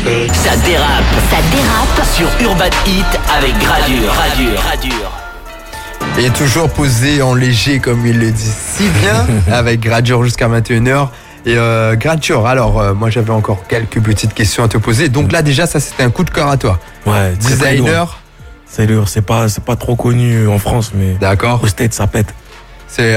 Ça dérape sur Urban Hit avec Gradure. Et toujours posé en léger comme il le dit si bien avec Gradure jusqu'à 21h. Et Gradure, alors moi j'avais encore quelques petites questions à te poser. Donc là déjà ça c'était un coup de cœur à toi. Ouais, designer. C'est lourd, c'est pas trop connu en France, mais d'accord. Au States ça pète. C'est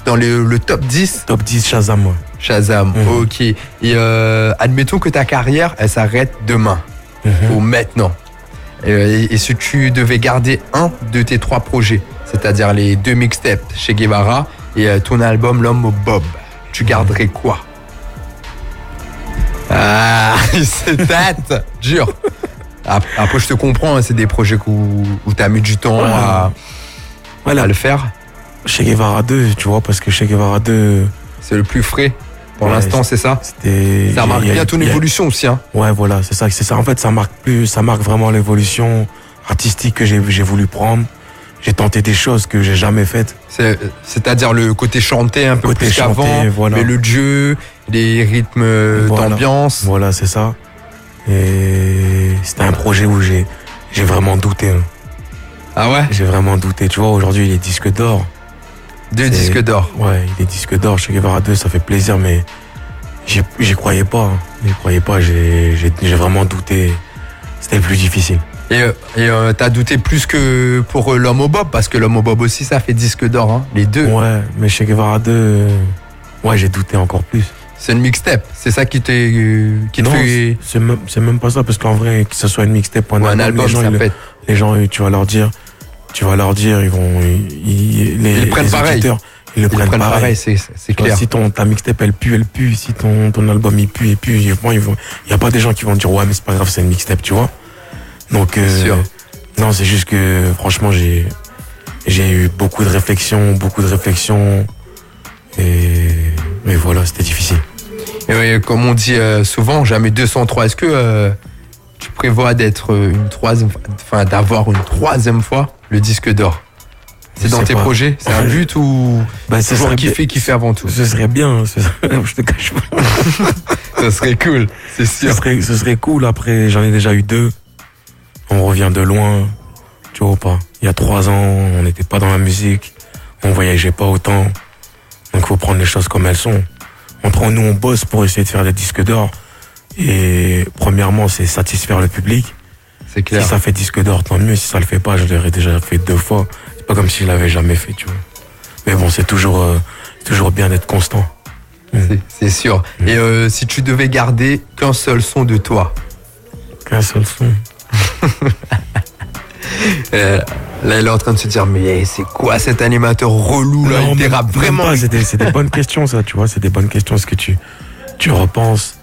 dans le top 10. Top 10 Shazam, ouais. Shazam, ok. Et admettons que ta carrière elle s'arrête demain ou maintenant. Et si tu devais garder un de tes 3 projets, c'est-à-dire les 2 mixtapes chez Guevara et ton album L'Homme au Bob, tu garderais quoi? Ah, c'est tête dur. Après, je te comprends, hein, c'est des projets où tu as mis du temps à le faire. Chez Guevara 2, tu vois, parce que chez Guevara 2... C'est le plus frais pour l'instant, c'est ça? Ça marque bien ton évolution aussi. Hein. Ouais, voilà, c'est ça. En fait, ça marque vraiment l'évolution artistique que j'ai voulu prendre. J'ai tenté des choses que j'ai jamais faites. C'est-à-dire le côté chanté un peu plus qu'avant, voilà. Mais le jeu, les rythmes d'ambiance. Voilà, c'est ça. Et c'était un projet où j'ai vraiment douté. Hein. Ah ouais? J'ai vraiment douté. Tu vois, aujourd'hui, il est disque d'or. 2 disques d'or. Ouais, il est disque d'or chez Guevara 2, ça fait plaisir, mais j'y croyais pas. Hein. J'y croyais pas, j'ai vraiment douté. C'était le plus difficile. Et t'as douté plus que pour L'Homme au Bob, parce que L'Homme au Bob aussi, ça fait disque d'or, hein, les 2. Ouais, mais chez Guevara 2, ouais, j'ai douté encore plus. C'est une mixtape, c'est ça qui te fait... C'est même pas ça, parce qu'en vrai, que ce soit une mixtape ou un album, les gens, tu vas leur dire, ils prennent pareil. Ils le prennent pareil, c'est clair. Si ta mixtape elle pue, si ton album il pue, il y a pas des gens qui vont dire ouais mais c'est pas grave, c'est une mixtape, tu vois. Donc non, c'est juste que franchement j'ai eu beaucoup de réflexions et voilà, c'était difficile. Et comme on dit souvent, jamais 203. Est-ce que tu prévois d'avoir une troisième fois le disque d'or? C'est dans tes projets? C'est un but ou toujours kiffer avant tout? Ce serait bien, je te cache pas. Ça serait cool, c'est sûr. Ce serait cool, après j'en ai déjà eu 2. On revient de loin, tu vois pas. Il y a 3 ans, on n'était pas dans la musique, on voyageait pas autant. Donc faut prendre les choses comme elles sont. Entre nous, on bosse pour essayer de faire des disques d'or. Et premièrement, c'est satisfaire le public. C'est clair. Si ça fait disque d'or, tant mieux. Si ça le fait pas, je l'aurais déjà fait 2 fois. C'est pas comme si je l'avais jamais fait, tu vois. Mais bon, c'est toujours bien d'être constant. C'est sûr. Et si tu devais garder qu'un seul son de toi? Qu'un seul son. Là, elle est en train de se dire, mais c'est quoi cet animateur relou là? Il dérape vraiment. C'est des bonnes questions, ça, tu vois. C'est des bonnes questions, ce que tu repenses.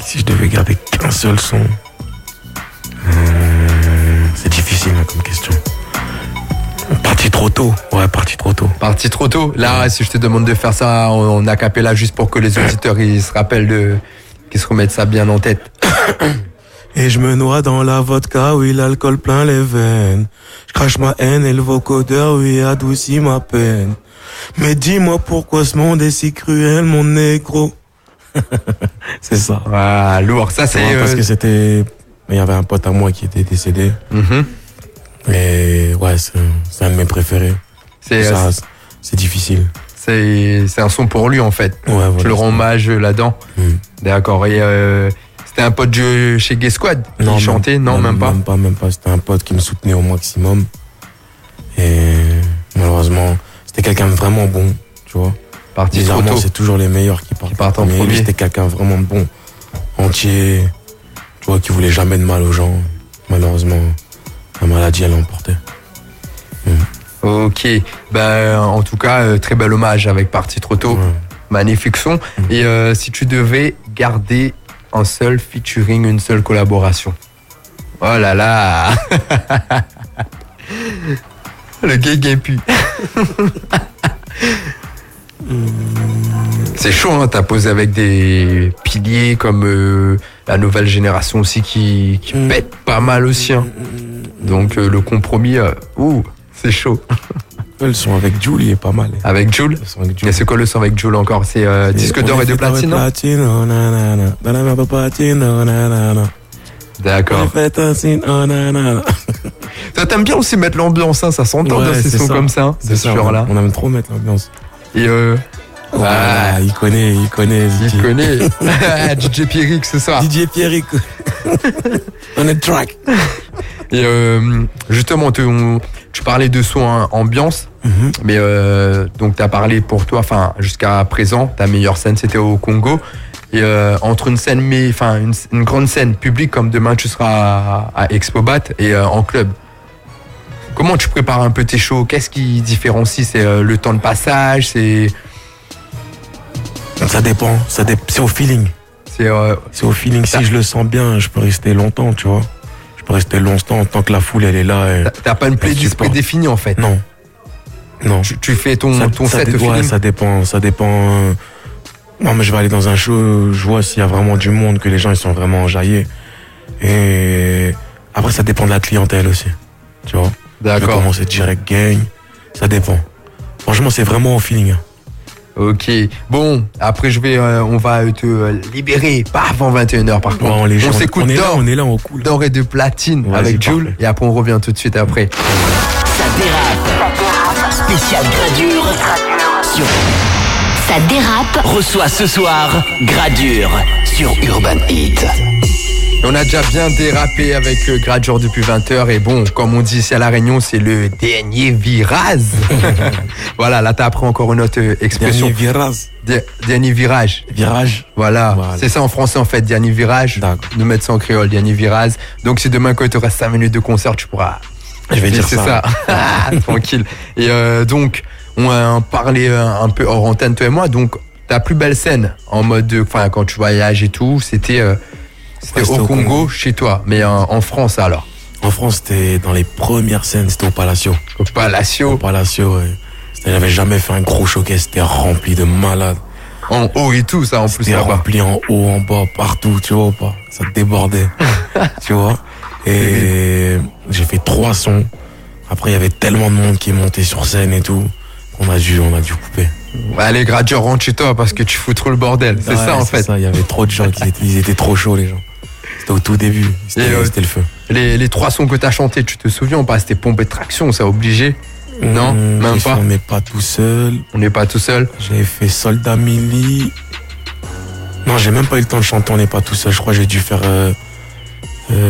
Si je devais garder qu'un seul son, c'est difficile hein, comme question. Parti trop tôt. Ouais, parti trop tôt. Parti trop tôt. Là, si je te demande de faire ça en acapella juste pour que les auditeurs ils se rappellent qu'ils se remettent ça bien en tête. Et je me noie dans la vodka, oui, l'alcool plein les veines. Je crache ma haine et le vocodeur, oui, adoucit ma peine. Mais dis-moi pourquoi ce monde est si cruel, mon négro. C'est ça. Ah, lourd. Ça, c'est... Parce que il y avait un pote à moi qui était décédé. Et ouais, c'est un de mes préférés. C'est difficile. C'est un son pour lui, en fait. Ouais, voilà, tu le rends hommage là-dedans. D'accord. Et c'était un pote chez Gay Squad qui chantait? Non, même pas. Même pas. C'était un pote qui me soutenait au maximum. Et malheureusement, c'était quelqu'un de vraiment bon, tu vois. Parti trop tôt. C'est toujours les meilleurs qui partent en premier. C'était quelqu'un vraiment bon, entier, tu vois, qui voulait jamais de mal aux gens. Malheureusement, la maladie, elle l'emportait. Ok. En tout cas, très bel hommage avec Parti trop tôt. Magnifique son. Et si tu devais garder un seul featuring, une seule collaboration. Oh là là. Le gay pue. C'est chaud, hein, t'as posé avec des piliers comme la nouvelle génération aussi qui pète pas mal aussi. Hein. Donc le compromis, c'est chaud. Le son avec Jul, il est pas mal. Avec Jul. Le son avec Jul. Et c'est quoi le son avec Jul encore? C'est disque d'or et de platine, non? Platine, nanana. Dans la merde de platine, nanana. D'accord. Toi, t'aimes bien aussi mettre l'ambiance, hein, ça s'entend dans ces sons comme ça, hein, c'est ça, là. on aime trop mettre l'ambiance. Et voilà, il connaît. Il connaît. DJ Pierrick ce soir. DJ Pierrick. On est track. Et justement, tu parlais de son ambiance, mais donc t'as parlé pour toi, enfin jusqu'à présent, ta meilleure scène c'était au Congo. Et entre une scène, une grande scène publique comme demain tu seras à Expobat et en club. Comment tu prépares un peu tes shows? Qu'est-ce qui différencie? C'est le temps de passage, c'est. Ça dépend. C'est au feeling. C'est au feeling. Si je le sens bien, je peux rester longtemps, tu vois. Je peux rester longtemps tant que la foule elle est là. T'as pas une playlist prédéfinie en fait. Non. Tu fais ton set au feeling. Ouais, ça dépend. Non, mais je vais aller dans un show, je vois s'il y a vraiment du monde, que les gens ils sont vraiment enjaillés. Et après ça dépend de la clientèle aussi, tu vois. D'accord. Je vais commencer direct gang, ça dépend. Franchement, c'est vraiment au feeling. Ok. Bon, après on va te libérer, pas avant 21h par contre. On s'écoute on est là, on cool. D'or et de platine avec Jul. Et après on revient tout de suite après. Ça dérape. Spécial Gradure. Ça dérape. Reçoit ce soir Gradure sur Urban Hit. On a déjà bien dérapé avec Gradure depuis 20h et bon, comme on dit ici à La Réunion, c'est le dernier virage. Voilà, là t'as appris encore une autre expression. Dernier virage. Dernier virage. Virage. Voilà, c'est ça en français en fait, dernier virage. D'accord. Nous mettre ça en créole, dernier virage. Donc si demain quand il te reste 5 minutes de concert, tu pourras... Je vais dire ça. Tranquille. Et donc, on a parlé un peu hors antenne, toi et moi, donc ta plus belle scène en mode, quand tu voyages et tout, c'était au Congo, chez toi, mais en France alors. En France, c'était dans les premières scènes, c'était au Palacio. Au Palacio, ouais. J'avais jamais fait un gros showcase, c'était rempli de malades. En haut et tout, ça en plus. C'était rempli en haut, en bas, partout, tu vois pas. Ça débordait, tu vois. Et j'ai fait 3 sons. Après, il y avait tellement de monde qui est monté sur scène et tout, qu'on a dû couper. Allez, Gradure, rentre chez toi parce que tu fous trop le bordel. C'est ça en fait. Il y avait trop de gens ils étaient trop chauds, les gens. C'était au tout début, c'était le feu. Les 3 sons que t'as chantés, tu te souviens ou pas? C'était Pompe et Traction, c'est obligé? Non, même pas. On n'est pas tout seul. On n'est pas tout seul. J'avais fait Soldat Mili. Non, j'ai même pas eu le temps de chanter, on n'est pas tout seul. Je crois que j'ai dû faire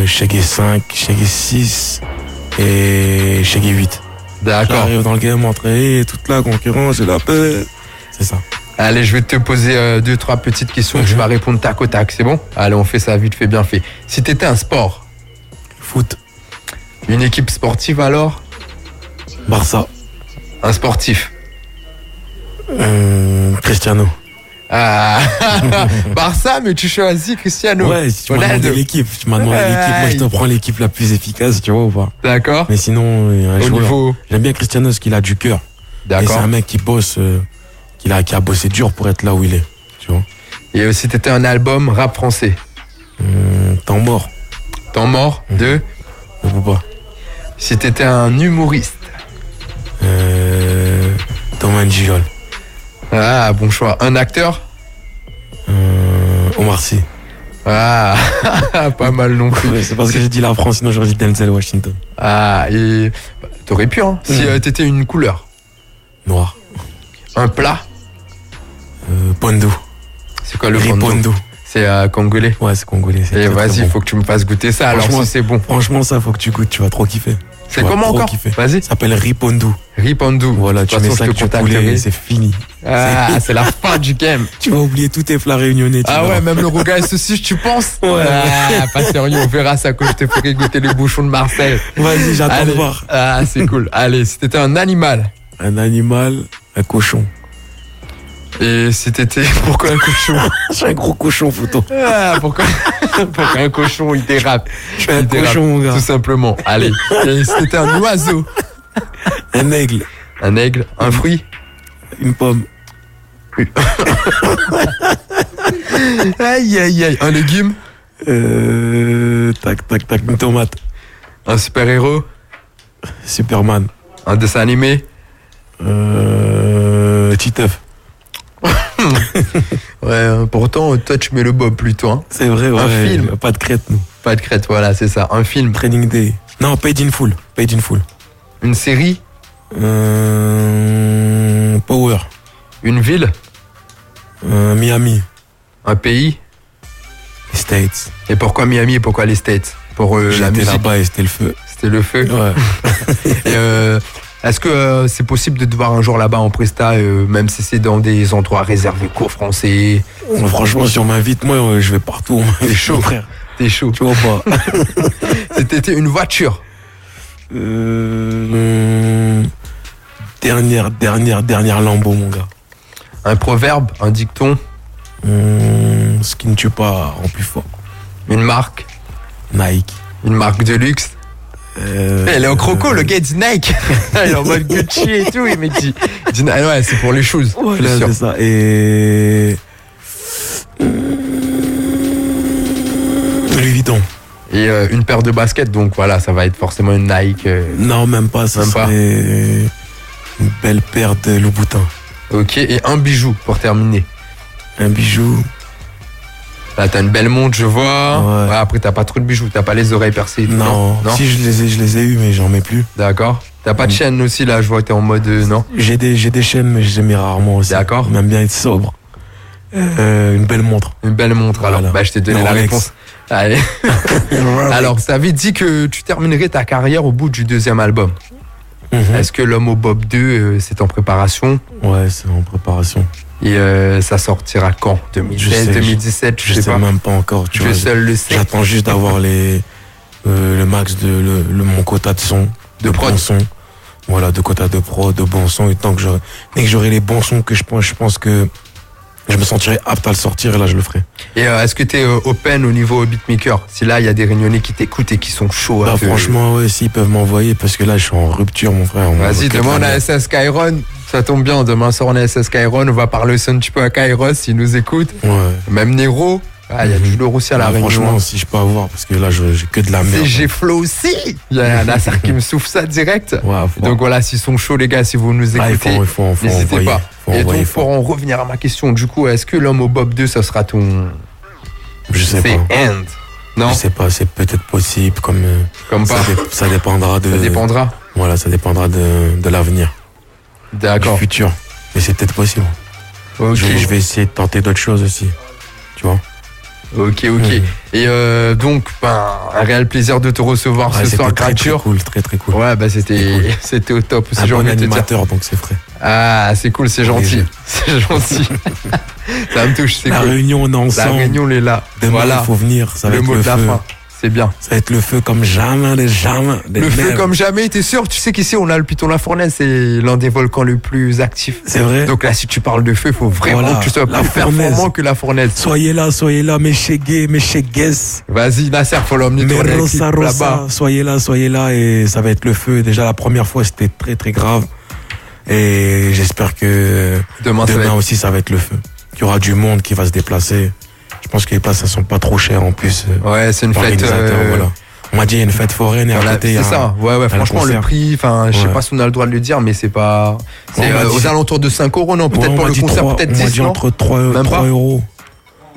Shaggy 5, Shaggy 6 et Shaggy 8. D'accord. J'arrive dans le game, entrée, toute la concurrence, j'ai la paix. C'est ça. Allez, je vais te poser 2-3 petites questions. Tu vas répondre tac au tac, c'est bon? Allez, on fait ça vite fait, bien fait. Si t'étais un sport? Foot. Une équipe sportive alors? Barça. Un sportif? Cristiano. Ah, Barça, mais tu choisis Cristiano. Ouais, si tu m'as demandé l'équipe, moi je te prends l'équipe la plus efficace, tu vois ou pas? D'accord. Mais sinon, un joueur, j'aime bien Cristiano parce qu'il a du cœur. D'accord. Et c'est un mec qui bosse, qui a bossé dur pour être là où il est, tu vois. Et si t'étais un album rap français? Temps mort. Temps mort de? Je sais pas. Si t'étais un humoriste? Thomas Njigol. Ah, bon choix. Un acteur? Omar Sy. Ah, pas mal non plus. C'est parce que j'ai dit la France, sinon j'aurais dit Denzel Washington. Ah, et t'aurais pu, hein. Si t'étais une couleur? Noir. Un plat? Pondo. C'est quoi le pondo? C'est congolais? Ouais, c'est congolais. Et vas-y, il faut que tu me fasses goûter ça, alors si c'est bon. Franchement, ça, faut que tu goûtes, tu vas trop kiffer. C'est comment encore? Vas-y. Ça s'appelle ripondu. Ripondu. Voilà, tu mets ça du poulet, c'est fini. Ah, c'est la fin du game. Tu vas oublier tous tes plats réunionnais. Ah ouais, même le rougail saucisse, tu penses? Ouais. Ah, pas sérieux, on verra ça quand je te ferai goûter les bouchons de Marseille. Vas-y, j'attends de voir. Ah, c'est cool. Allez, si t'étais un animal. Un animal, un cochon. Et si t'étais... Pourquoi un cochon? Je suis un gros cochon, photo. Ah, pourquoi un cochon, il dérape? Je suis un cochon, mon gars. Tout simplement. Allez. Et si t'étais un oiseau? Un aigle. Un aigle. Un fruit? Une pomme. Aïe, aïe, aïe. Un légume? Tac, une tomate. Un super-héros? Superman. Un dessin animé? Titeuf. Ouais, pourtant, toi, tu mets le bob plutôt. Hein. C'est vrai, ouais. Un film. Pas de crête, nous. Pas de crête, voilà, c'est ça. Un film. Training Day. Non, Paid in Full. Paid in Full. Une série. Power. Une ville. Miami. Un pays. Les States. Et pourquoi Miami et pourquoi les States? Pour la J'étais musique. là-bas et c'était le feu. C'était le feu. Ouais. Et, est-ce que c'est possible de te voir un jour là-bas en presta, même si c'est dans des endroits réservés qu'aux Français? Franchement, si on m'invite, moi, je vais partout. T'es chaud, frère. T'es chaud. Tu vois pas. C'était une voiture. Dernière Lambo, mon gars. Un proverbe, un dicton, Ce qui ne tue pas rend plus fort. une marque, Nike. une marque de luxe. Elle est en croco, le gars dit Nike. Il est en mode Gucci et tout. Il me dit ah ouais, c'est pour les choses. Voilà, je suis c'est sûr. ça. Et. Louis Vuitton. Et une paire de baskets, donc voilà, ça va être forcément une Nike. Non, même pas. Ça Même pas. serait une belle paire de Louboutin. Ok, et un bijou pour terminer. Un bijou. Là, t'as une belle montre, je vois. Ouais. Ouais, après, t'as pas trop de bijoux, t'as pas les oreilles percées. Non. Non. Si, je les ai eu, mais j'en mets plus. D'accord. T'as pas de chaîne aussi, là, je vois que t'es en mode non. J'ai des chaînes, mais je les mets rarement aussi. D'accord. J'aime bien être sobre. Une belle montre. Une belle montre, alors. Voilà. Bah, je t'ai donné Une la Rolex. réponse. Allez. Alors, t'avais dit que tu terminerais ta carrière au bout du 2e album. Mhm. Est-ce que L'Homme au Bob 2, c'est en préparation? Ouais, c'est en préparation. Et ça sortira quand? 2016, 2017, Je je sais pas. même pas encore. Tu Dieu vois, seul le sait. j'attends juste d'avoir le max de mon quota de son, De prod. bons sons. Voilà, de quota de prod, de bons sons. Et tant que dès que j'aurai les bons sons que je pense que je me sentirai apte à le sortir, et là je le ferai. Et est-ce que t'es open au niveau beatmaker? Si là, il y a des Réunionnais qui t'écoutent et qui sont chauds. Bah, à te- franchement, ouais, s'ils peuvent m'envoyer, parce que là je suis en rupture, mon frère. Vas-y, demain on a SS Skyron. Ça tombe bien, demain soir on a SS Skyron. On va parler aussi un petit peu à Kairos s'il nous écoute. Ouais. Même Nero. Ah, il y a du lourd aussi à la Bah, Réunion. franchement, si je peux avoir, parce que là j'ai que de la merde. CG Flow aussi. Il y a un Nasser qui me souffle ça direct. Ouais, Donc voilà, s'ils sont chauds les gars, si vous nous Ah, écoutez, il faut n'hésitez envoyer. pas. Faut Et envoyer donc fort. pour en revenir à ma question, du coup, est-ce que L'Homme au Bob 2, ça sera ton... Je sais C'est pas. end? Non, Je sais pas, c'est peut-être possible, comme comme pas. ça dépendra de. Ça dépendra. Voilà, ça dépendra de l'avenir, du D'accord. futur. Mais c'est peut-être possible. Ok, Je vais essayer de tenter d'autres choses aussi. Tu vois. ok. Mhm. Et donc, un réel plaisir de te recevoir Ouais, ce c'était soir, très, très Gradure. cool, très très cool. Ouais, bah C'était c'était au top aussi, Un j'ai bon envie de te dire. animateur, donc c'est frais. Ah, c'est cool, c'est gentil. Léger. C'est gentil. Ça me touche, c'est La cool. réunion, on est La ensemble. réunion, elle est là. Demain, Voilà, il faut venir. Ça va le être mot le de la feu. fin. C'est bien. Ça va être le feu comme jamais, les jamais. Le feu comme jamais, t'es sûr? Tu sais qu'ici, on a le Piton La Fournaise, c'est l'un des volcans les plus actifs. C'est vrai. Donc là, si tu parles de feu, il faut vraiment Voilà, que tu sois la plus fournaise. performant que La Fournaise. Soyez là, mes chégués, mes chégues. Vas-y, Nasser, faut l'emmener Mais tourner un Rosa, clip Rosa, là-bas. soyez là et ça va être le feu. Déjà la première fois c'était très très grave et j'espère que Demain, ça va demain être... aussi ça va être le feu. Il y aura du monde qui va se déplacer. Je pense que les places elles sont pas trop chères en plus. Ouais, c'est une fête. L'organisateur, voilà. On m'a dit il y a une fête foraine et à Voilà, côté il y a c'est ça, ouais, franchement, le concert. prix, enfin, je sais Ouais. pas si on a le droit de le dire, mais c'est pas. C'est Ouais, on m'a aux dit- alentours de 5 euros, non, Ouais, peut-être on pour m'a le dit concert, 3, peut-être on m'a 10, dit non entre 3 Même pas euros.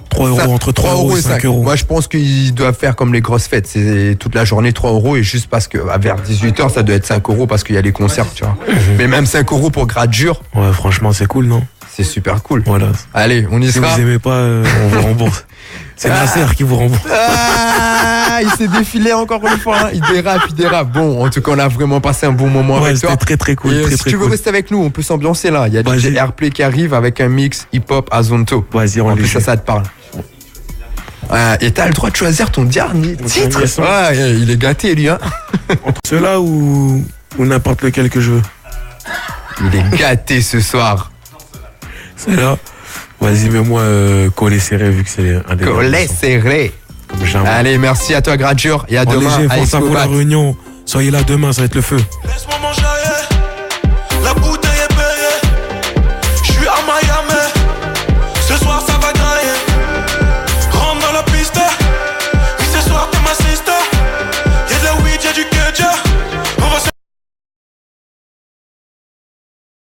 3 euros, Ça, entre 3 euros et 5 euros. Moi, je pense qu'ils doivent faire comme les grosses fêtes. C'est toute la journée 3 euros et juste parce que vers 18h, ça doit être 5 euros parce qu'il y a les concerts, tu vois. Mais même 5 euros pour Gradure, Ouais, franchement c'est cool, non? c'est super cool. Voilà. Allez, on y Si sera. vous aimez pas, on vous rembourse. C'est Nasser qui vous rembourse. Ah, il s'est défilé encore une fois. Hein. Il dérape. Bon, en tout cas, on a vraiment passé un bon moment Ouais, avec toi. c'était très très cool, Et, très si très tu veux cool. rester avec nous, on peut s'ambiancer là. Il y a Vas-y. DJ Airplay qui arrive avec un mix hip-hop à Zonto. Vas-y, on En les plus, joue. ça te parle. Et t'as le droit de choisir ton dernier titre. dernier son. Ouais, il est gâté, lui. Hein. Ceux-là ou n'importe lequel que je veux. Il est gâté ce soir. Ceux-là. Vas-y, mets-moi collé serré vu que c'est un des Collet derniers sons. serré. Comme jamais. Allez, merci à toi, Gradure. Et à En demain. léger, à force à vous la Escobat. réunion. Soyez là demain, ça va être le feu. Laisse-moi